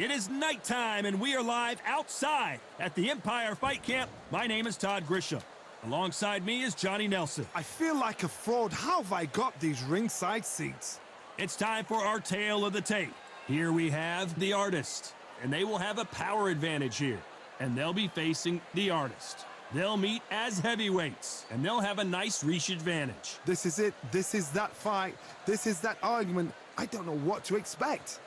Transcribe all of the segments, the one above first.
It is nighttime, and we are live outside at the Empire Fight Camp. My name is Todd Grisham. Alongside me is Johnny Nelson. I feel like a fraud. How have I got these ringside seats? It's time for our tale of the tape. Here we have the Artist, and they will have a power advantage here, and they'll be facing the Artist. They'll meet as heavyweights, and they'll have a nice reach advantage. This is it. This is that fight. This is that argument. I don't know what to expect.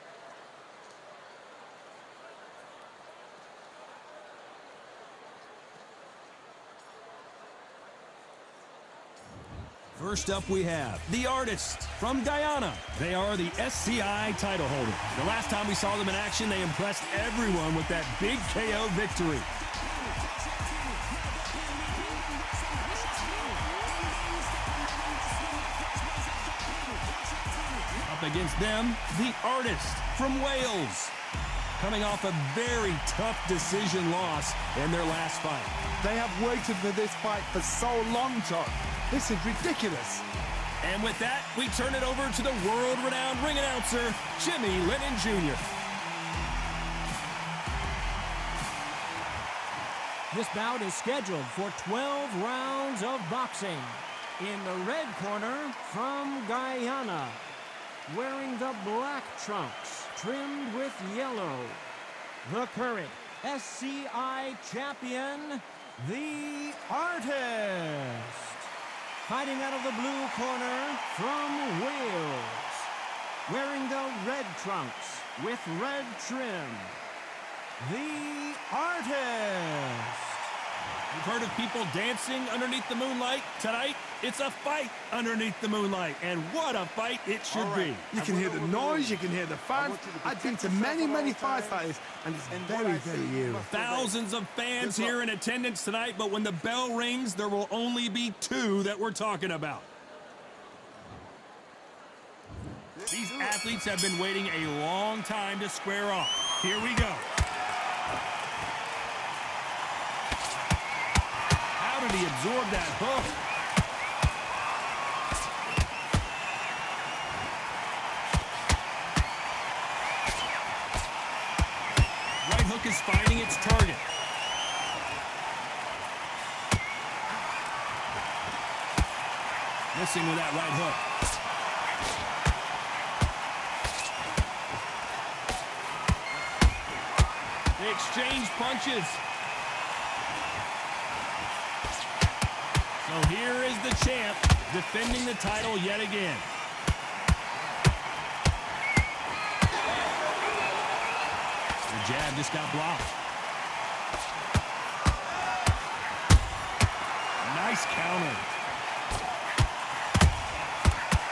First up, we have the Artist from Guyana. They are the XLI title holder. The last time we saw them in action, they impressed everyone with that big KO victory. Up against them, the Artist from Wales. Coming off a very tough decision loss in their last fight. They have waited for this fight for so long, Todd. This is ridiculous. And with that, we turn it over to the world-renowned ring announcer, Jimmy Lennon Jr. This bout is scheduled for 12 rounds of boxing. In the red corner, from Guyana, wearing the black trunks, trimmed with yellow, the current XCI champion, the Artist. Fighting out of the blue corner, from Wales, wearing the red trunks with red trim, the Artist. You've heard of people dancing underneath the moonlight? Tonight, it's a fight underneath the moonlight, and what a fight it should be. You can hear the noise, you can hear the fans. I've been to many fights like this, and it's very eerie. Thousands of fans here in attendance tonight, but when the bell rings, there will only be two that we're talking about. These athletes have been waiting a long time to square off. Here we go. How did he absorb that hook? Right hook is finding its target. Missing with that right hook. They exchange punches. So here is the champ defending the title yet again. The jab just got blocked. Nice counter.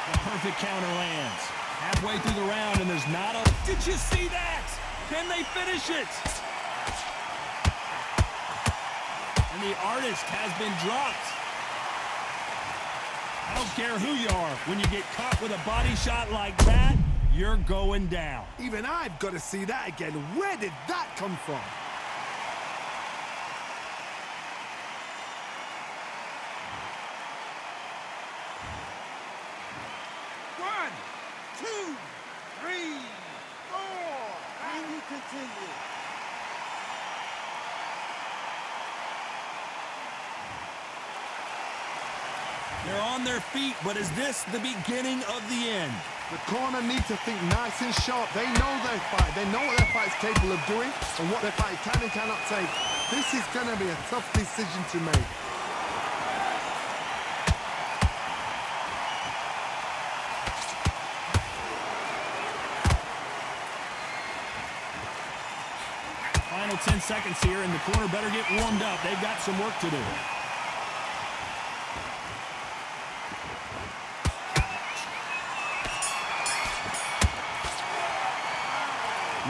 The perfect counter lands. Halfway through the round, and there's not a... Did you see that? Can they finish it? And the Artist has been dropped. I don't care who you are. When you get caught with a body shot like that, you're going down. Even I've got to see that again. Where did that come from? One, two, three, four, and we continue. They're on their feet, but is this the beginning of the end? The corner need to think nice and sharp. They know their fight. They know what their fight's capable of doing and what their fight can and cannot take. This is going to be a tough decision to make. Final 10 seconds here, and the corner better get warmed up. They've got some work to do.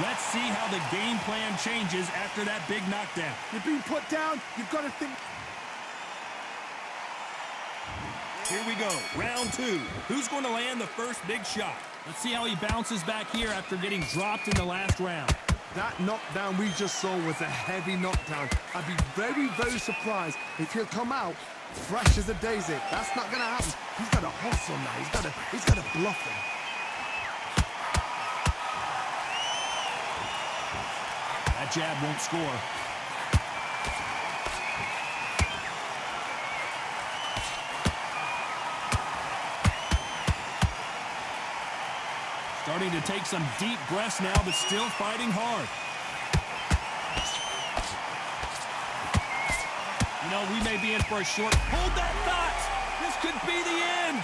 Let's see how the game plan changes after that big knockdown. You've been put down. You've got to think. Here we go, round two. Who's going to land the first big shot? Let's see how he bounces back here after getting dropped in the last round. That knockdown we just saw was a heavy knockdown. I'd be very surprised if he'll come out fresh as a daisy. That's not going to happen. He's got to hustle now. He's got to bluff him. jab won't score. Starting to take some deep breaths now, but still fighting hard. You know, we may be in for a short... Hold that thought! This could be the end!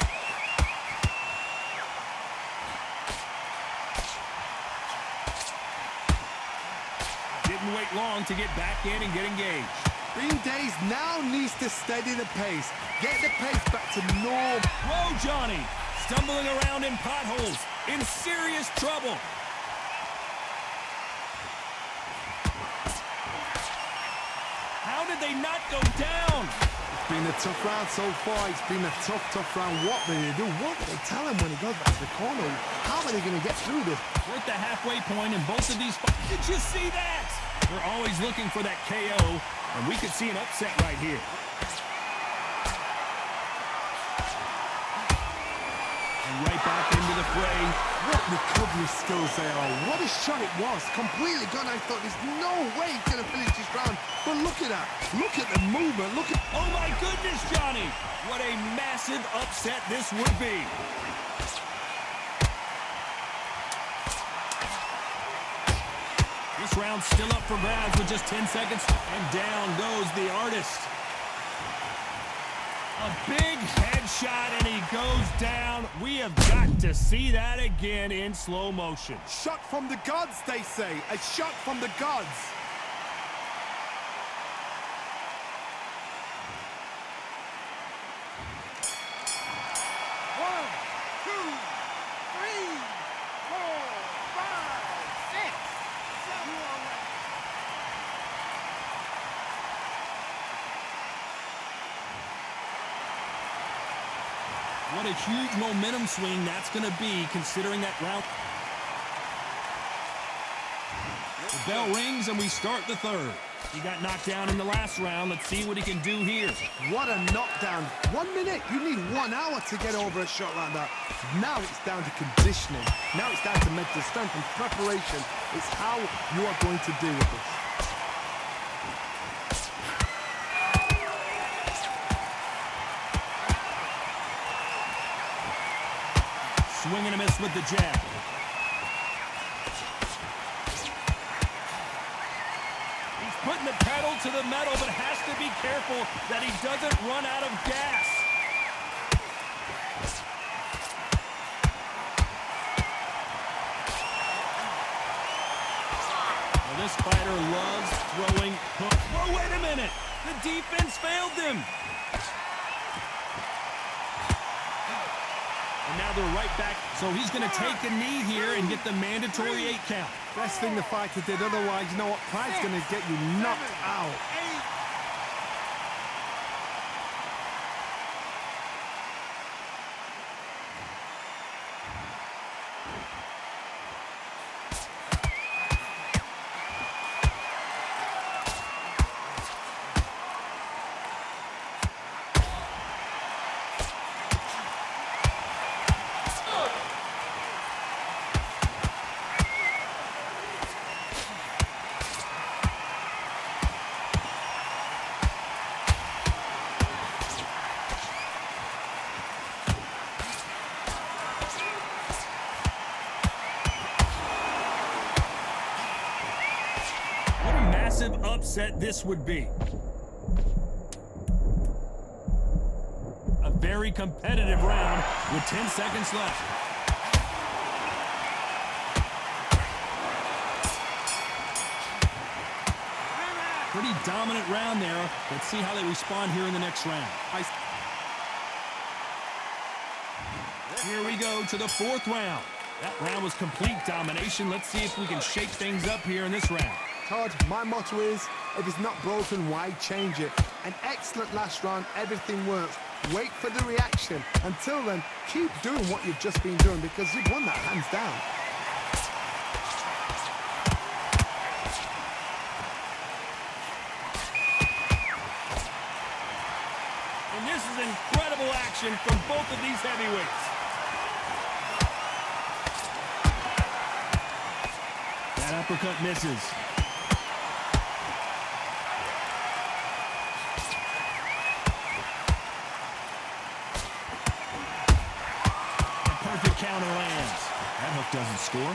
Didn't wait long to get back in and get engaged. Bean Days now needs to steady the pace. Get the pace back to norm. Whoa, Johnny! Stumbling around in potholes. In serious trouble. How did they not go down? It's been a tough round so far. It's been a tough round. What do they do? What do they tell him when he goes back to the corner? How are they going to get through this? We're at the halfway point in both of these fights. Did you see that? We're always looking for that KO, and we could see an upset right here. Right back into the fray. What recovery skills they are. What a shot it was. Completely gone. I thought there's no way he's going to finish this round. But look at that. Look at the movement. Look at... Oh, my goodness, Johnny. What a massive upset this would be. This round's still up for grabs with just 10 seconds. And down goes the artist. A big headshot, and he goes down. We have got to see that again in slow motion. Shot from the gods, they say. A shot from the gods. One, two, three, four, five, six, seven. What a huge momentum swing that's going to be, considering that round. The bell rings, and we start the third. He got knocked down in the last round. Let's see what he can do here. What a knockdown. 1 minute. You need 1 hour to get over a shot like that. Now it's down to conditioning. Now it's down to mental strength and preparation. It's how you are going to deal with this. Swing and a miss with the jab. He's putting the pedal to the metal, but has to be careful that he doesn't run out of gas. Well, this fighter loves throwing hooks. Whoa, wait a minute! The defense failed them. And now they're right back, so he's going to take a knee here and get the mandatory 8 count. Best thing the fighter did, otherwise, you know what? Pride's going to get you knocked out. Massive upset this would be. A very competitive round with 10 seconds left. Pretty dominant round there. Let's see how they respond here in the next round. Here we go to the 4th round. That round was complete domination. Let's see if we can shake things up here in this round. Todd, my motto is, if it's not broken, why change it? An excellent last round, everything works. Wait for the reaction. Until then, keep doing what you've just been doing because you've won that hands down. And this is incredible action from both of these heavyweights. That uppercut misses. perfect counter lands. That hook doesn't score.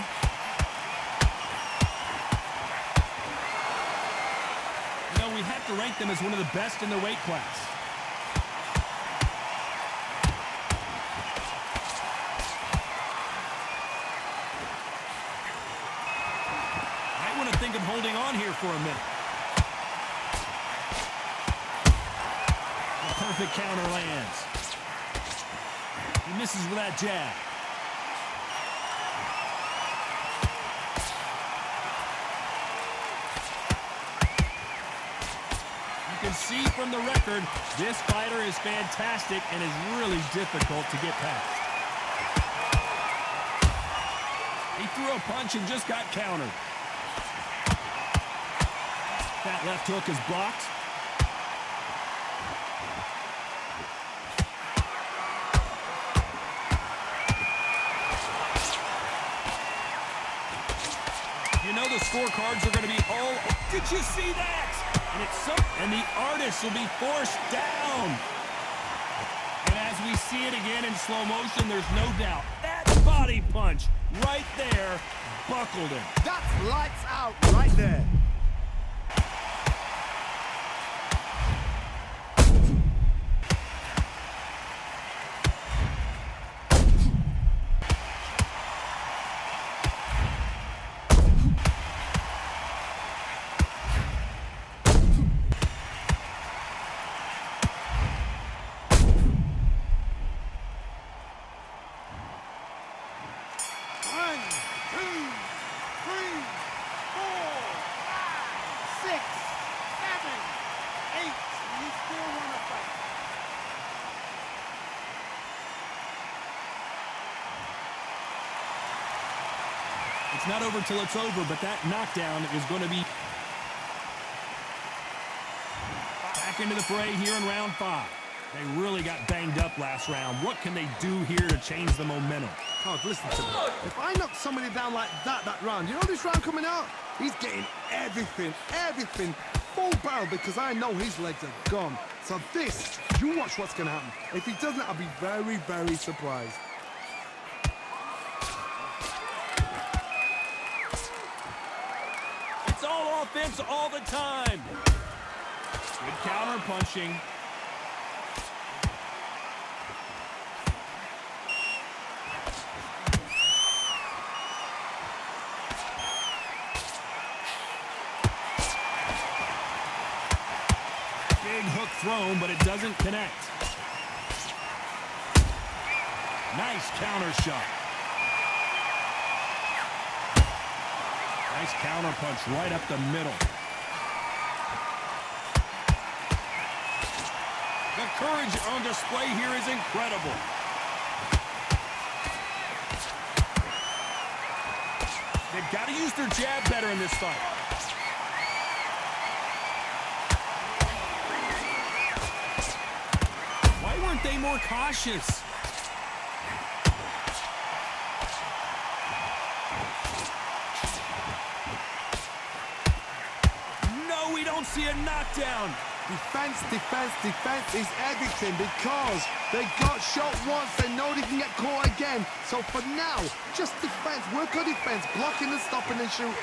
You know, we have to rank them as one of the best in their weight class. Might want to think of holding on here for a minute. The perfect counter lands. He misses with that jab. You can see from the record, this fighter is fantastic and is really difficult to get past. He threw a punch and just got countered. That left hook is blocked. You know the scorecards are going to be all... Did you see that? And the artist will be forced down. And as we see it again in slow motion, there's no doubt. That body punch right there buckled him. That's lights out right there. It's not over till it's over, but that knockdown is going to be back into the fray here in round 5. They really got banged up last round. What can they do here to change the momentum? Oh, listen to me. If I knock somebody down like that round, you know this round coming out? He's getting everything, full barrel, because I know his legs are gone. So this, you watch what's going to happen. If he doesn't, I'll be very, very surprised. It's all offense all the time. Good counter punching. Big hook thrown, but it doesn't connect. Nice counter shot. Nice counter punch right up the middle. The courage on display here is incredible. They've got to use their jab better in this fight. Why weren't they more cautious? No, we don't see a knockdown. Defense is everything, because they got shot once, they know they can get caught again. So for now, just defense, work on defense, blocking and stopping and shooting.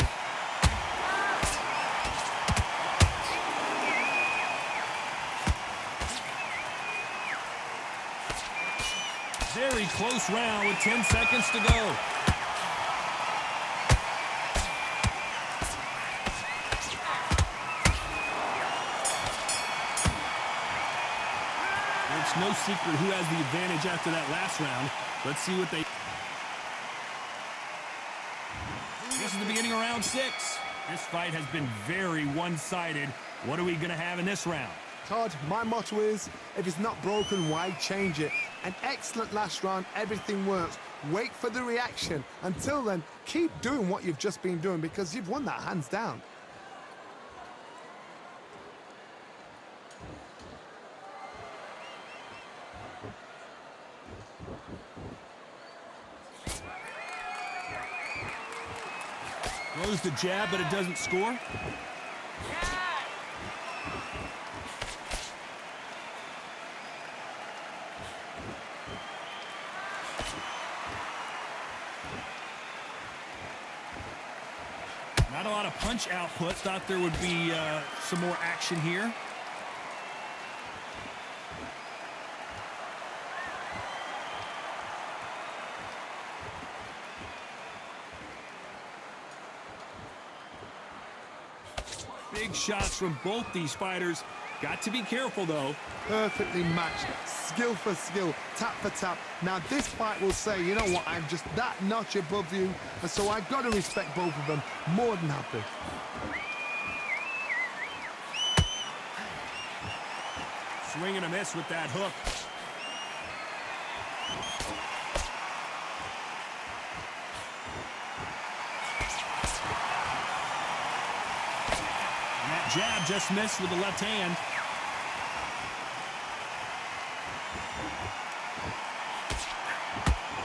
Very close round with 10 seconds to go. It's no secret who has the advantage after that last round. Let's see what they... This is the beginning of round 6. This fight has been very one-sided. What are we going to have in this round? Todd, my motto is, if it's not broken, why change it? An excellent last round, everything works. Wait for the reaction. Until then, keep doing what you've just been doing, because you've won that hands down. Throws the jab, but it doesn't score. Not a lot of punch output. Thought there would be some more action here. Big shots from both these fighters. Got to be careful, though. Perfectly matched, skill for skill, tap for tap. Now this fight will say, you know what, I'm just that notch above you, and so I've got to respect both of them. More than happy. Swing and a miss with that hook. And that jab just missed with the left hand.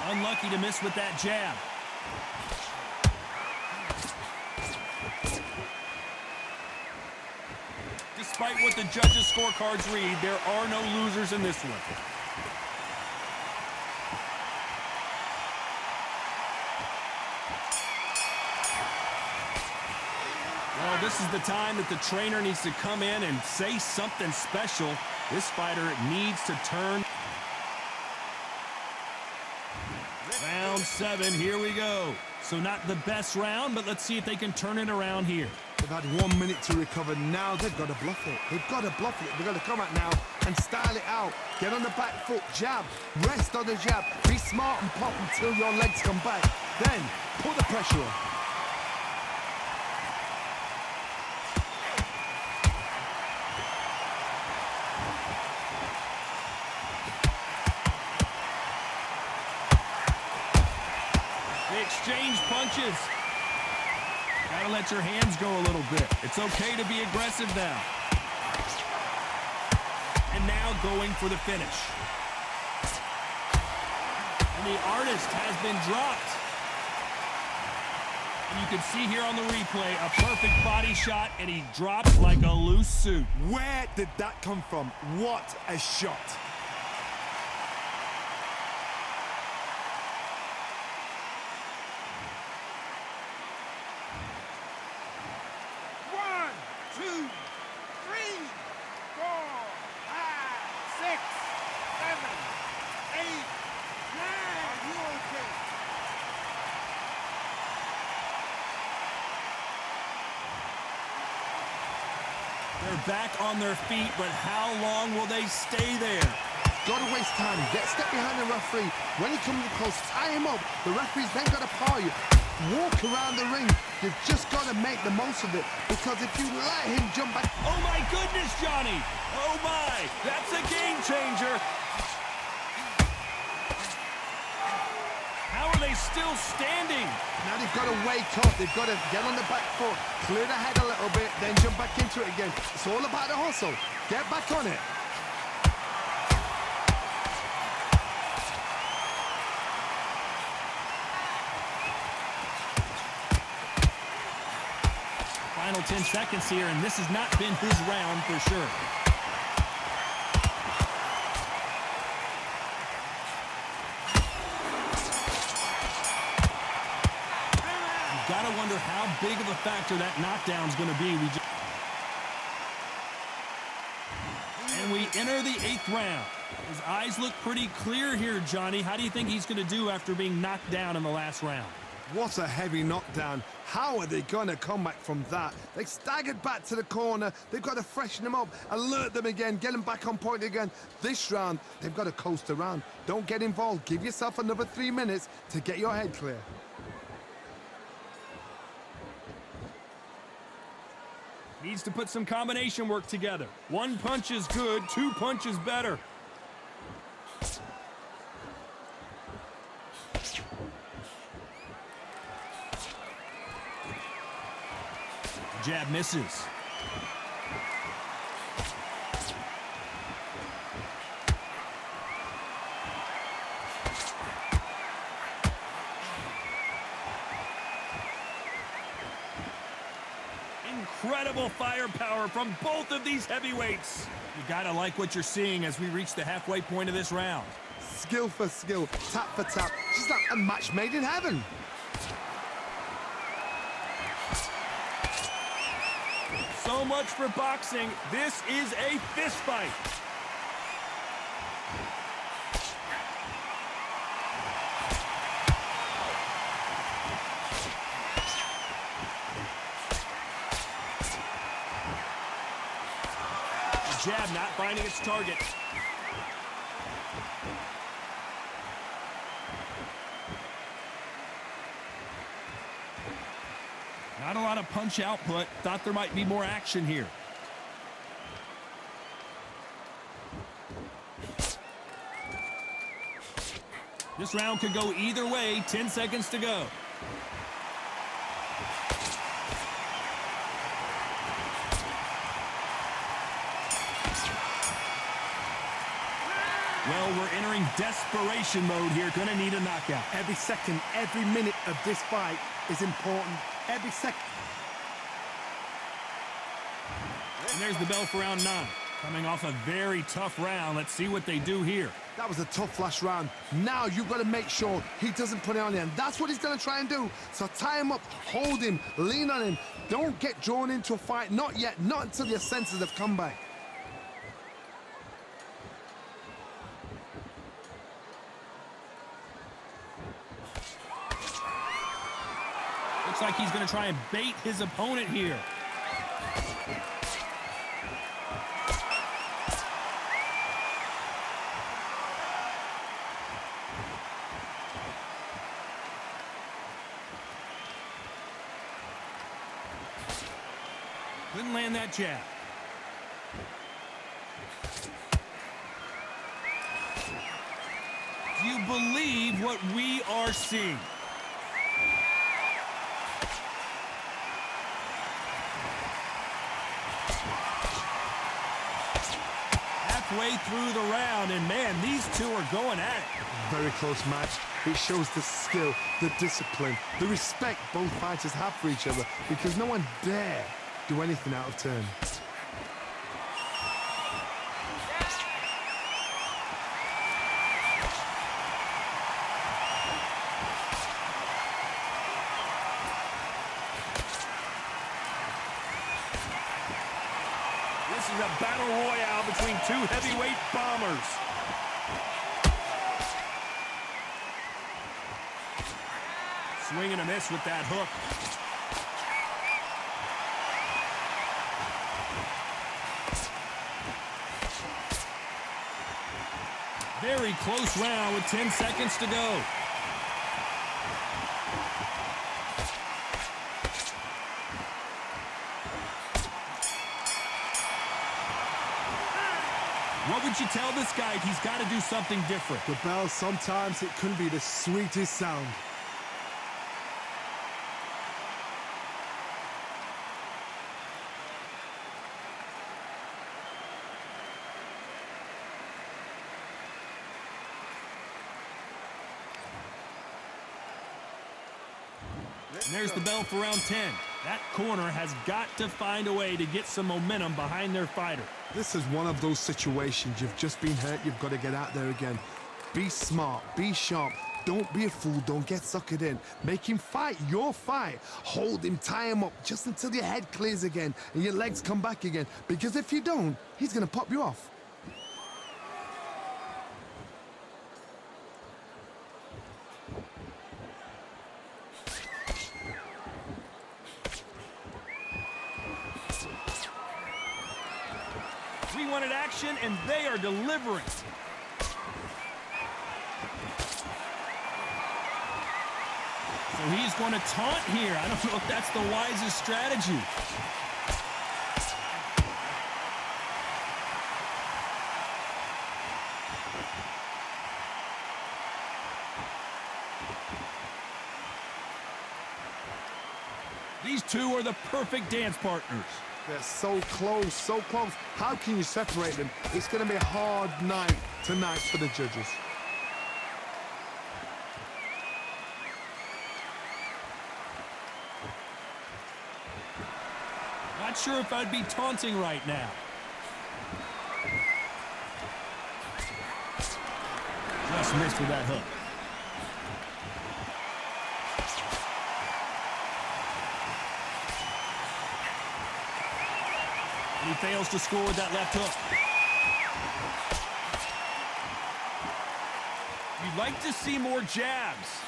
Unlucky to miss with that jab. Despite what the judges' scorecards read, there are no losers in this one. Well, this is the time that the trainer needs to come in and say something special. This fighter needs to turn. Round 7, here we go. So not the best round, but let's see if they can turn it around here. They've had 1 minute to recover. Now they've got to bluff it. They've got to bluff it. They've got to come out now and style it out. Get on the back foot, jab, rest on the jab. Be smart and pop until your legs come back. Then put the pressure on. They exchange punches. Gotta let your hands go a little bit. It's okay to be aggressive now. And now going for the finish. And the artist has been dropped. And you can see here on the replay, a perfect body shot, and he dropped like a loose suit. Where did that come from? What a shot. They're back on their feet, but how long will they stay there? Got to waste time. Get step behind the referee. When he comes close, tie him up. The referee's then got to paw you. Walk around the ring. You've just got to make the most of it, because if you let him jump back... Oh my goodness, Johnny! Oh my! That's a game changer! How are they still standing? Now they've got to wake up. They've got to get on the back foot, clear the head a little bit, then jump back into it again. It's all about the hustle. Get back on it. Final 10 seconds here, and this has not been his round for sure. You've got to wonder how big of a factor that knockdown's going to be. And we enter the 8th round. His eyes look pretty clear here, Johnny. How do you think he's going to do after being knocked down in the last round? What a heavy knockdown. How are they going to come back from that? They staggered back to the corner. They've got to freshen them up, alert them again, get them back on point again. This round, they've got to coast around. Don't get involved. Give yourself another 3 minutes to get your head clear. Needs to put some combination work together. 1 punch is good, 2 punches better. Jab misses. Incredible firepower from both of these heavyweights. You gotta like what you're seeing as we reach the halfway point of this round. Skill for skill, tap for tap. Just like a match made in heaven. So much for boxing. This is a fist fight. The jab not finding its target. Not a lot of punch output. Thought there might be more action here. This round could go either way. 10 seconds to go. Well, we're entering desperation mode here. Gonna need a knockout. Every second, every minute of this fight is important. Every second. And there's the bell for round 9. Coming off a very tough round. Let's see what they do here. That was a tough last round. Now you've got to make sure he doesn't put it on you, and that's what he's going to try and do. So tie him up, hold him, lean on him. Don't get drawn into a fight. Not yet. Not until your senses have come back. Looks like he's going to try and bait his opponent here. Couldn't land that jab. Do you believe what we are seeing? Halfway through the round, and man, these two are going at it. Very close match. It shows the skill, the discipline, the respect both fighters have for each other, because no one dare do anything out of turn. This is a battle royale between two heavyweight bombers. Swing and a miss with that hook. Very close round with 10 seconds to go. What would you tell this guy? He's got to do something different. The bell, sometimes it can be the sweetest sound. And there's the bell for round 10. That corner has got to find a way to get some momentum behind their fighter. This is one of those situations. You've just been hurt. You've got to get out there again. Be smart. Be sharp. Don't be a fool. Don't get suckered in. Make him fight your fight. Hold him. Tie him up just until your head clears again and your legs come back again. Because if you don't, he's going to pop you off. We wanted action, and they are delivering. So he's going to taunt here. I don't know if that's the wisest strategy. These two are the perfect dance partners. They're so close, so close. How can you separate them? It's going to be a hard night tonight for the judges. Not sure if I'd be taunting right now. Just missed with that hook. He fails to score with that left hook. You'd like to see more jabs.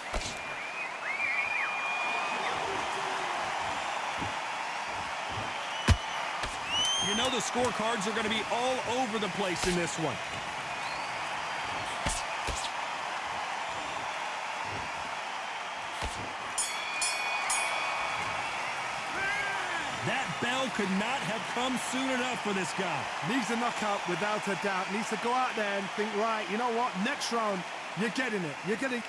You know the scorecards are going to be all over the place in this one. That bell could not have come soon enough for this guy. Needs a knockout without a doubt. Needs to go out there and think, right, you know what? Next round, you're getting it. You're getting...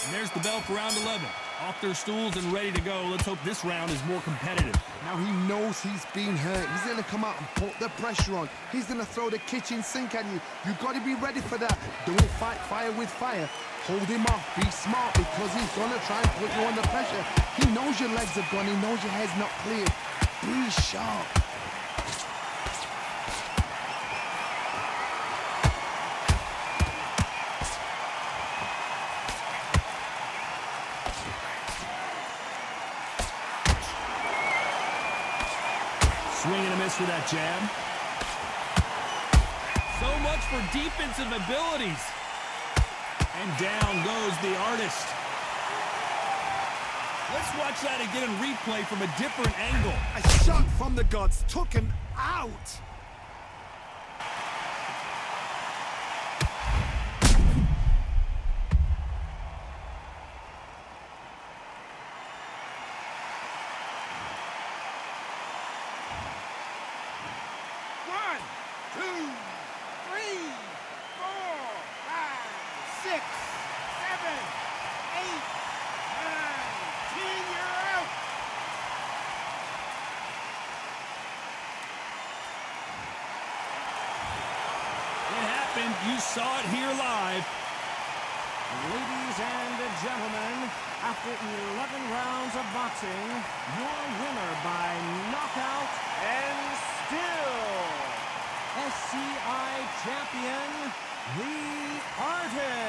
And there's the bell for round 11. Off their stools and ready to go. Let's hope this round is more competitive. Now he knows he's been hurt. He's going to come out and put the pressure on. He's going to throw the kitchen sink at you. You've got to be ready for that. Don't fight fire with fire. Hold him off. Be smart because he's going to try and put you under pressure. He knows your legs are gone. He knows your head's not clear. Be sharp. Swing and a miss for that jab. So much for defensive abilities. And down goes the Artist. Let's watch that again in replay from a different angle. A shot from the gods took him out. One, two, three, 4, 5, 6, 7, 8, 9, 10. You're out. It happened. You saw it here live. Ladies and gentlemen, after 11 rounds of boxing, your winner by knockout and still SCI champion, The Artist.